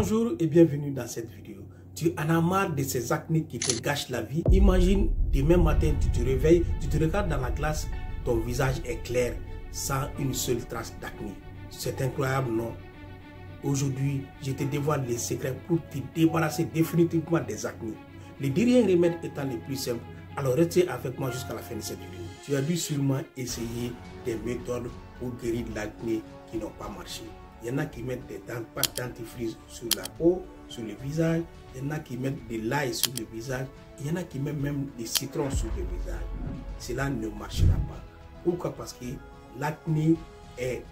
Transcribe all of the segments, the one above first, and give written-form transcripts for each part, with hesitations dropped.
Bonjour et bienvenue dans cette vidéo. Tu en as marre de ces acné qui te gâchent la vie? Imagine, demain matin, tu te réveilles, tu te regardes dans la glace, ton visage est clair, sans une seule trace d'acné. C'est incroyable, non? Aujourd'hui, je te dévoile les secrets pour te débarrasser définitivement des acné. Les derniers remèdes étant les plus simples, alors restez avec moi jusqu'à la fin de cette vidéo. Tu as dû sûrement essayer des méthodes pour guérir l'acné qui n'ont pas marché. Il y en a qui mettent des pâtes dentifrice sur la peau, sur le visage. Il y en a qui mettent de l'ail sur le visage. Il y en a qui mettent même des citrons sur le visage. Cela ne marchera pas. Pourquoi? Parce que l'acné est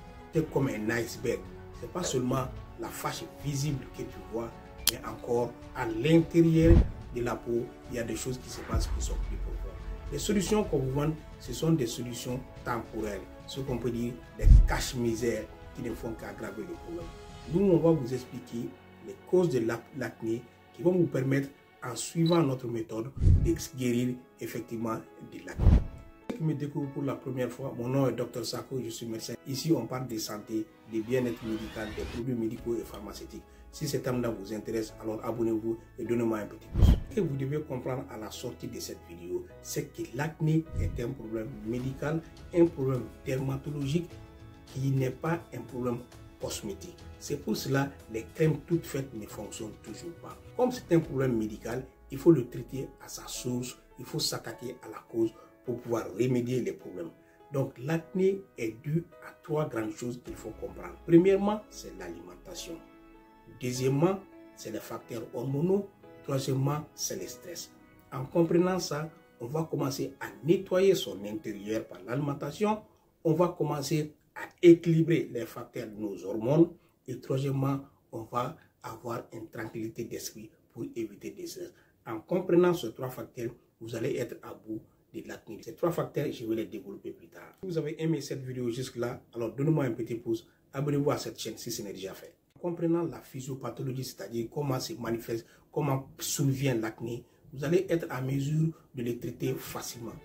comme un iceberg. Ce n'est pas seulement la fâche visible que tu vois, mais encore à l'intérieur de la peau, il y a des choses qui se passent qui sont plus profondes. Les solutions qu'on vous vend, ce sont des solutions temporaires. Ce qu'on peut dire des cache-misères qui ne font qu'aggraver le problème. Nous, on va vous expliquer les causes de l'acné qui vont vous permettre, en suivant notre méthode, de guérir effectivement de l'acné. Ceux qui me découvrent pour la première fois, mon nom est Dr Sako, je suis médecin. Ici, on parle de santé, de bien-être médical, des produits médicaux et pharmaceutiques. Si cet thème-là vous intéresse, alors abonnez-vous et donnez-moi un petit pouce. Ce que vous devez comprendre à la sortie de cette vidéo, c'est que l'acné est un problème médical, un problème dermatologique qui n'est pas un problème cosmétique. C'est pour cela que les crèmes toutes faites ne fonctionnent toujours pas. Comme c'est un problème médical, il faut le traiter à sa source, il faut s'attaquer à la cause pour pouvoir remédier les problèmes. Donc l'acné est dû à trois grandes choses qu'il faut comprendre. Premièrement, c'est l'alimentation. Deuxièmement, c'est les facteurs hormonaux. Troisièmement, c'est le stress. En comprenant ça, on va commencer à nettoyer son intérieur par l'alimentation. On va commencer à équilibrer les facteurs de nos hormones. Et troisièmement, on va avoir une tranquillité d'esprit pour éviter des stress. En comprenant ces trois facteurs, vous allez être à bout de l'acné. Ces trois facteurs, je vais les développer plus tard. Si vous avez aimé cette vidéo jusque-là, alors donnez-moi un petit pouce. Abonnez-vous à cette chaîne si ce n'est déjà fait. En comprenant la physiopathologie, c'est-à-dire comment se manifeste, comment survient l'acné, vous allez être à mesure de les traiter facilement.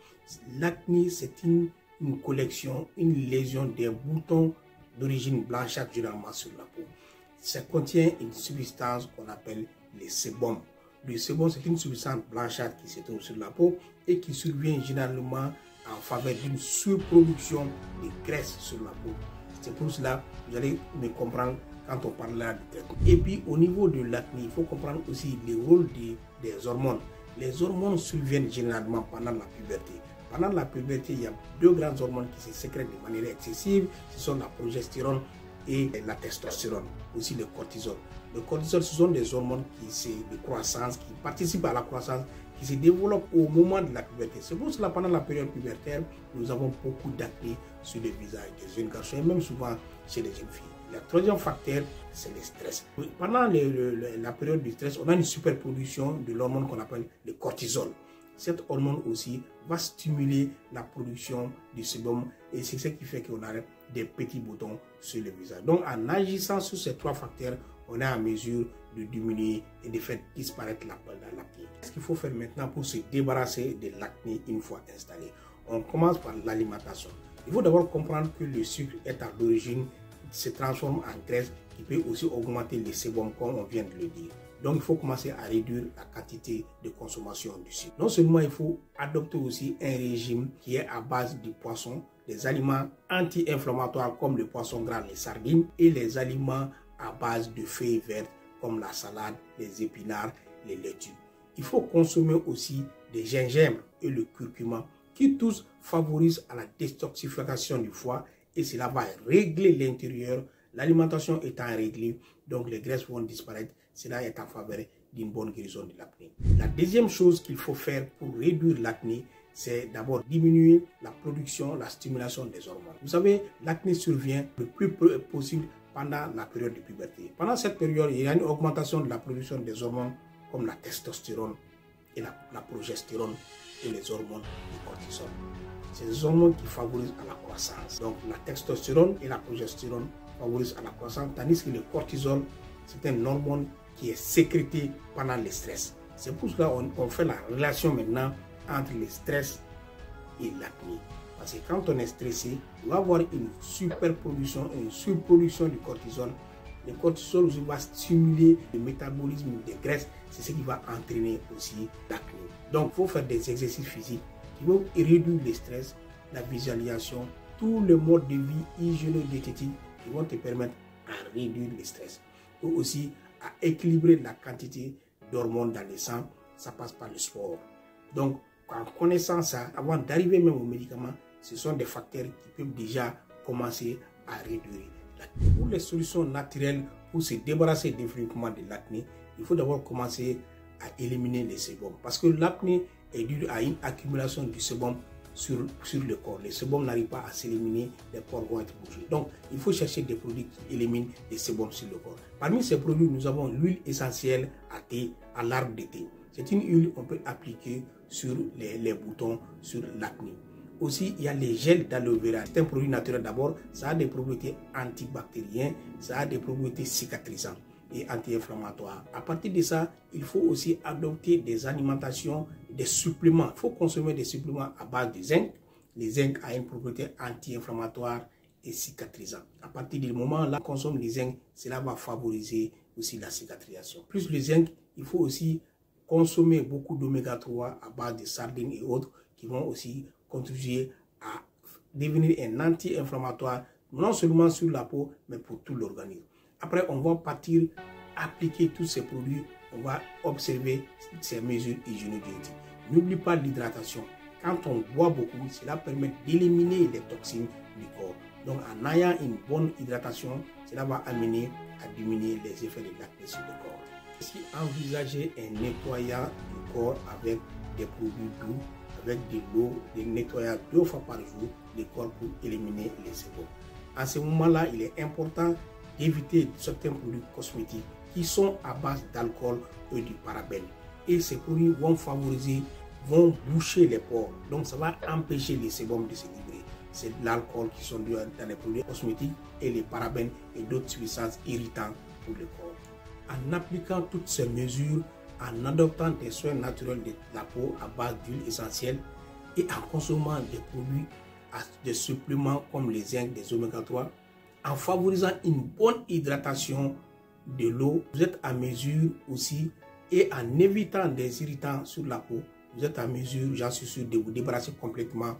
L'acné, c'est une collection, une lésion des boutons d'origine blanchâtre généralement sur la peau. Ça contient une substance qu'on appelle le sébum. Le sébum, c'est une substance blanchâtre qui se trouve sur la peau et qui survient généralement en faveur d'une surproduction de graisse sur la peau. C'est pour cela que vous allez me comprendre quand on parle là de traitement. Et puis au niveau de l'acné, il faut comprendre aussi le rôle des hormones. Les hormones surviennent généralement pendant la puberté. Pendant la puberté, il y a deux grandes hormones qui se sécrètent de manière excessive. Ce sont la progestérone et la testostérone, aussi le cortisol. Le cortisol, ce sont des hormones de croissance, qui participent à la croissance, qui se développent au moment de la puberté. C'est pour cela, pendant la période pubertaire, nous avons beaucoup d'acné sur le visage des jeunes garçons et même souvent chez les jeunes filles. Le troisième facteur, c'est le stress. Pendant la période du stress, on a une superproduction de l'hormone qu'on appelle le cortisol. Cette hormone aussi va stimuler la production du sébum et c'est ce qui fait qu'on a des petits boutons sur le visage. Donc en agissant sur ces trois facteurs, on est en mesure de diminuer et de faire disparaître l'acné. Qu'est-ce qu'il faut faire maintenant pour se débarrasser de l'acné une fois installé? On commence par l'alimentation. Il faut d'abord comprendre que le sucre est à l'origine, se transforme en graisse qui peut aussi augmenter le sébum comme on vient de le dire. Donc, il faut commencer à réduire la quantité de consommation du sucre. Non seulement il faut adopter aussi un régime qui est à base du poisson, des aliments anti-inflammatoires comme le poisson gras, les sardines, et les aliments à base de feuilles vertes comme la salade, les épinards, les laitues. Il faut consommer aussi des gingembre et le curcuma qui tous favorisent à la détoxification du foie et cela va régler l'intérieur. L'alimentation étant réglée, donc les graisses vont disparaître. Cela est en faveur d'une bonne guérison de l'acné. La deuxième chose qu'il faut faire pour réduire l'acné, c'est d'abord diminuer la production, la stimulation des hormones. Vous savez, l'acné survient le plus possible pendant la période de puberté. Pendant cette période, il y a une augmentation de la production des hormones comme la testostérone et la progestérone et les hormones du cortisol. C'est des hormones qui favorisent à la croissance. Donc la testostérone et la progestérone favorisent à la croissance, tandis que le cortisol, c'est une hormone qui est sécrétée pendant le stress. C'est pour cela qu'on fait la relation maintenant entre le stress et l'acné. Parce que quand on est stressé, on va avoir une superproduction, une surproduction du cortisol Le cortisol aussi va stimuler le métabolisme des graisses. C'est ce qui va entraîner aussi l'acné. Donc, il faut faire des exercices physiques qui vont réduire le stress, la visualisation, tous les modes de vie hygiéno-diététiques qui vont te permettre à réduire le stress. Ou aussi à équilibrer la quantité d'hormones dans le sang. Ça passe par le sport. Donc, en connaissant ça, avant d'arriver même aux médicaments, ce sont des facteurs qui peuvent déjà commencer à réduire l'acné. Pour les solutions naturelles, pour se débarrasser définitivement de l'acné, il faut d'abord commencer à éliminer les sébums. Parce que l'acné est dû à une accumulation du sébum sur le corps. Les sébums n'arrivent pas à s'éliminer, les pores vont être bouchés. Donc, il faut chercher des produits qui éliminent les sébums sur le corps. Parmi ces produits, nous avons l'huile essentielle à thé, à l'arbre de thé. C'est une huile qu'on peut appliquer sur les boutons, sur l'acné. Aussi, il y a les gels d'aloe vera. C'est un produit naturel d'abord. Ça a des propriétés antibactériennes, ça a des propriétés cicatrisantes et anti-inflammatoires. À partir de ça, il faut aussi adopter des alimentations, des suppléments. Il faut consommer des suppléments à base de zinc. Le zinc a une propriété anti-inflammatoire et cicatrisante. À partir du moment où on consomme le zinc, cela va favoriser aussi la cicatrisation. Plus le zinc, il faut aussi consommer beaucoup d'oméga 3 à base de sardines et autres qui vont aussi contribuer à devenir un anti-inflammatoire, non seulement sur la peau, mais pour tout l'organisme. Après, on va partir appliquer tous ces produits, on va observer ces mesures hygiéno-diététiques. N'oublie pas l'hydratation. Quand on boit beaucoup, cela permet d'éliminer les toxines du corps. Donc, en ayant une bonne hydratation, cela va amener à diminuer les effets de l'acné sur le corps. Si envisager un nettoyant du corps avec des produits doux, avec de l'eau, des nettoyages 2 fois par jour le corps pour éliminer les sébums. À ce moment-là, il est important d'éviter certains produits cosmétiques qui sont à base d'alcool et du parabène. Et ces produits vont favoriser, vont boucher les pores. Donc ça va empêcher les sébums de se libérer. C'est l'alcool qui sont dans les produits cosmétiques et les parabènes et d'autres substances irritantes pour le corps. En appliquant toutes ces mesures, en adoptant des soins naturels de la peau à base d'huile essentielle et en consommant des produits, des suppléments comme les zinc, des oméga 3, en favorisant une bonne hydratation de l'eau, vous êtes à mesure aussi, et en évitant des irritants sur la peau, vous êtes à mesure, j'en suis sûr, de vous débarrasser complètement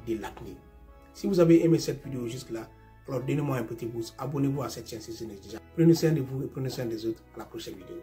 de l'acné. Si vous avez aimé cette vidéo jusque-là, alors donnez-moi un petit pouce, abonnez-vous à cette chaîne si ce n'est déjà. Prenez soin de vous et prenez soin des autres. À la prochaine vidéo.